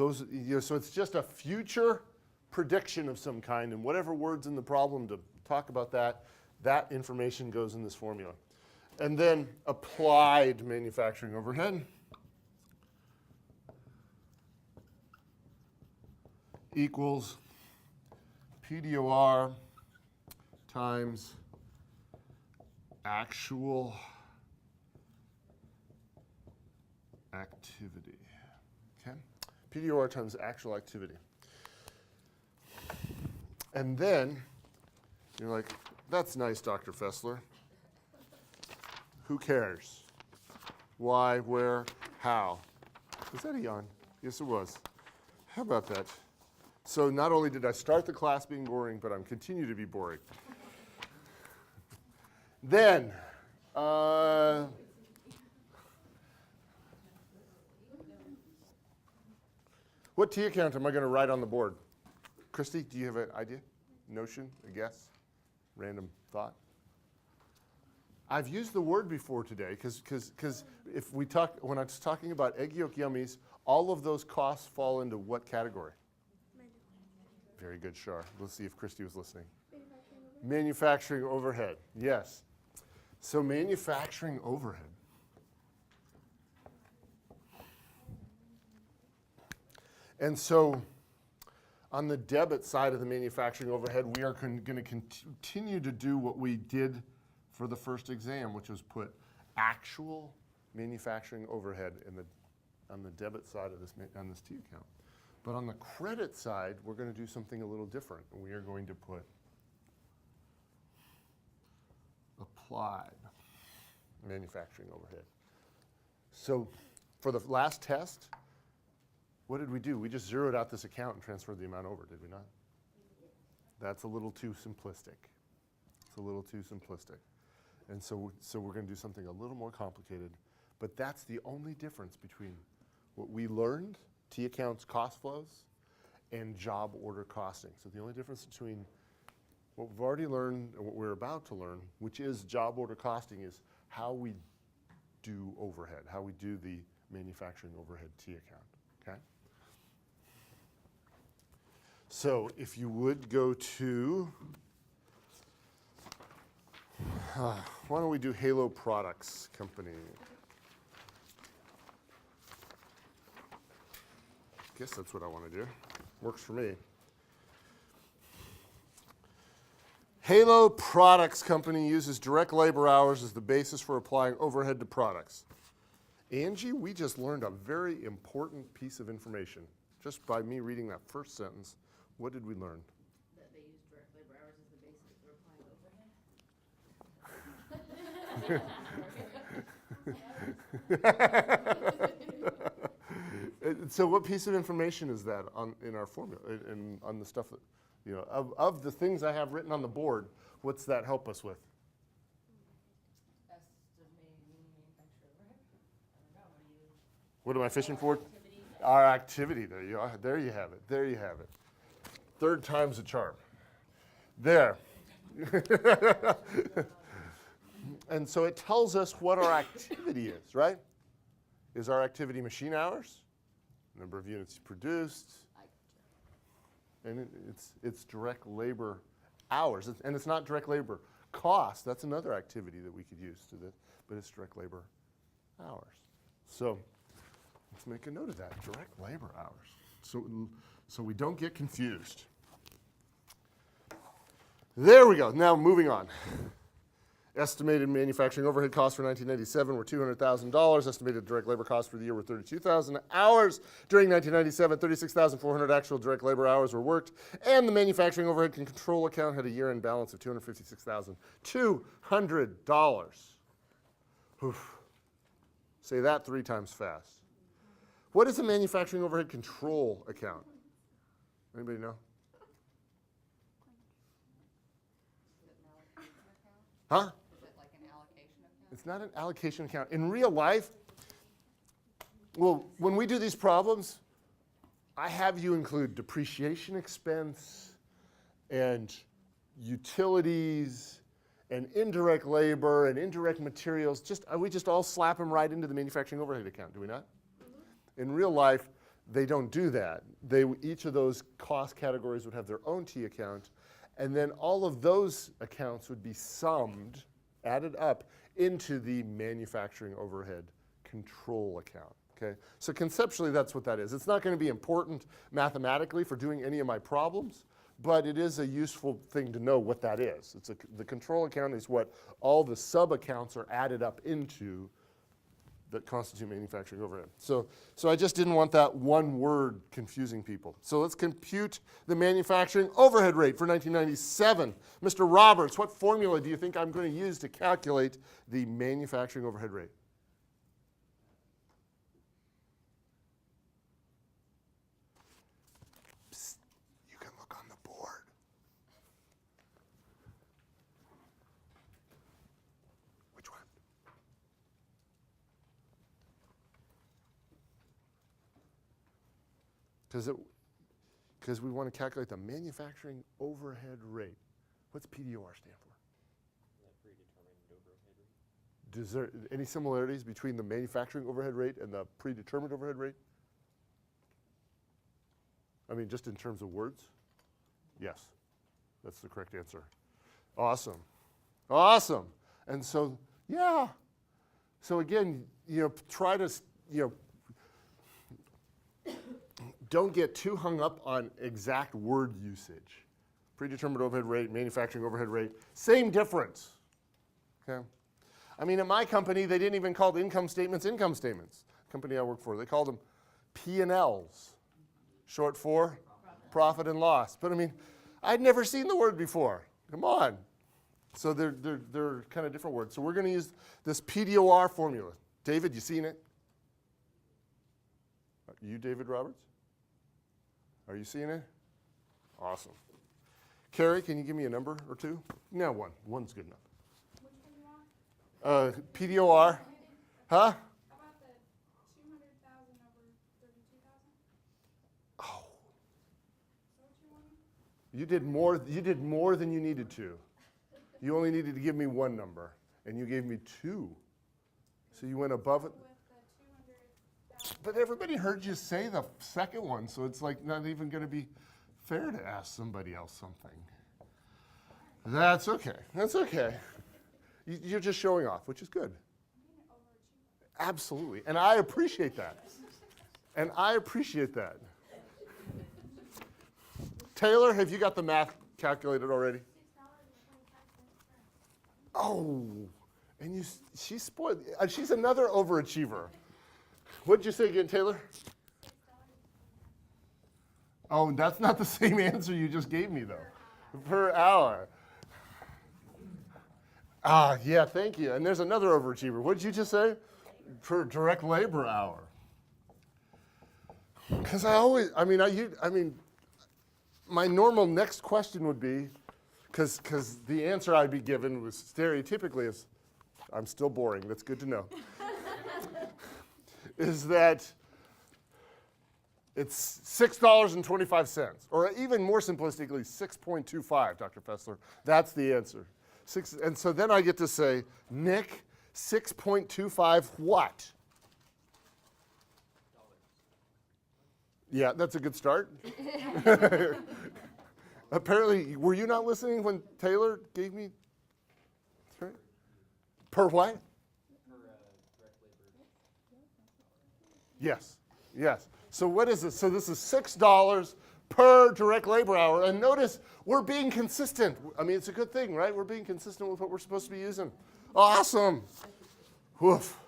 Those, so it's just a future prediction of some kind, and whatever word's in the problem to talk about that, that information goes in this formula. And then applied manufacturing overhead equals PDOR times actual activity. Okay? PDOR times actual activity. And then you're like, that's nice, Dr. Fessler. Who cares? Why, where, how? Was that a yawn? Yes, it was. How about that? So not only did I start the class being boring, but I'm continue to be boring. Then, what T account am I going to write on the board? Christy, do you have an idea? Notion? A guess? Random thought? I've used the word before today because if we talk, when I was talking about egg yolk yummies, all of those costs fall into what category? Very good, Shar. Let's see if Christy was listening. Manufacturing overhead. Yes. So manufacturing overhead. And so on the debit side of the manufacturing overhead, we are going to continue to do what we did for the first exam, which was put actual manufacturing overhead on the debit side of this, on this T account. But on the credit side, we're going to do something a little different. We are going to put applied manufacturing overhead. So for the last test, what did we do? We just zeroed out this account and transferred the amount over, did we not? That's a little too simplistic. It's a little too simplistic. And so we're going to do something a little more complicated. But that's the only difference between what we learned, T accounts cost flows, and job order costing. So the only difference between what we've already learned and what we're about to learn, which is job order costing, is how we do overhead, how we do the manufacturing overhead T account, okay? So if you would go to, why don't we do Halo Products Company? I guess that's what I want to do. Works for me. Halo Products Company uses direct labor hours as the basis for applying overhead to products. Angie, we just learned a very important piece of information just by me reading that first sentence. What did we learn? That they use direct labor hours as the basis for applying overhead. So what piece of information is that in our formula, on the stuff that, you know, of the things I have written on the board, what's that help us with? What am I fishing for? Our activity. There you are. There you have it. There you have it. Third time's a charm. There. And so it tells us what our activity is, right? Is our activity machine hours? Number of units produced. And it's direct labor hours. And it's not direct labor cost. That's another activity that we could use to this, but it's direct labor hours. So let's make a note of that, direct labor hours. So we don't get confused. There we go. Now moving on. Estimated manufacturing overhead costs for 1997 were $200,000. Estimated direct labor costs for the year were 32,000 hours. During 1997, 36,400 actual direct labor hours were worked, and the manufacturing overhead control account had a year-end balance of $256,200. Oof. Say that 3 times fast. What is a manufacturing overhead control account? Anybody know? Huh? Is it like an allocation account? It's not an allocation account. In real life, well, when we do these problems, I have you include depreciation expense and utilities and indirect labor and indirect materials. We just all slap them right into the manufacturing overhead account, do we not? Mm-hmm. In real life, they don't do that. Each of those cost categories would have their own T account, and then all of those accounts would be summed, added up into the manufacturing overhead control account. Okay? So conceptually, that's what that is. It's not going to be important mathematically for doing any of my problems, but it is a useful thing to know what that is. The control account is what all the sub-accounts are added up into that constitute manufacturing overhead. So I just didn't want that one word confusing people. So let's compute the manufacturing overhead rate for 1997. Mr. Roberts, what formula do you think I'm going to use to calculate the manufacturing overhead rate? Psst, you can look on the board. Which one? Because we want to calculate the manufacturing overhead rate. What's PDOR stand for? Predetermined overhead rate. Is there any similarities between the manufacturing overhead rate and the predetermined overhead rate? I mean, just in terms of words? Yes, that's the correct answer. Awesome. Awesome. And so, yeah. So again, try to, don't get too hung up on exact word usage. Predetermined overhead rate, manufacturing overhead rate, same difference. Okay? I mean, at my company, they didn't even call the income statements. Company I work for, they called them P&Ls, short for profit and loss. But I mean, I'd never seen the word before. Come on. So they're kind of different words. So we're going to use this PDOR formula. David, you seen it? You, David Roberts? Are you seeing it? Awesome. Carrie, can you give me a number or two? No, one. One's good enough. Which one you want? PDOR. Huh? How about the 200,000 over 32,000? Oh, Is that what you wanted? you did more. You did more than you needed to. You only needed to give me one number, and you gave me two. So you went above it. With the 200,000. But everybody heard you say the second one, so it's like not even going to be fair to ask somebody else something. That's okay. That's okay. You're just showing off, which is good. Absolutely. And I appreciate that. And I appreciate that. Taylor, have you got the math calculated already? Oh, and she spoiled. She's another overachiever. What did you say again, Taylor? Oh, that's not the same answer you just gave me, though. Per hour. Ah, yeah, thank you. And there's another overachiever. What did you just say? Per direct labor hour. Because my normal next question would be, because the answer I'd be given was stereotypically is, I'm still boring, that's good to know, is that it's $6.25, or even more simplistically, 6.25, Dr. Fessler. That's the answer. And so then I get to say, Nick, 6.25 what? Yeah, that's a good start. Apparently, were you not listening when Taylor gave me? That's right. Per what? Per direct labor. Yes, yes. So what is this? So this is $6 per direct labor hour. And notice, we're being consistent. I mean, it's a good thing, right? We're being consistent with what we're supposed to be using. Awesome. Woof.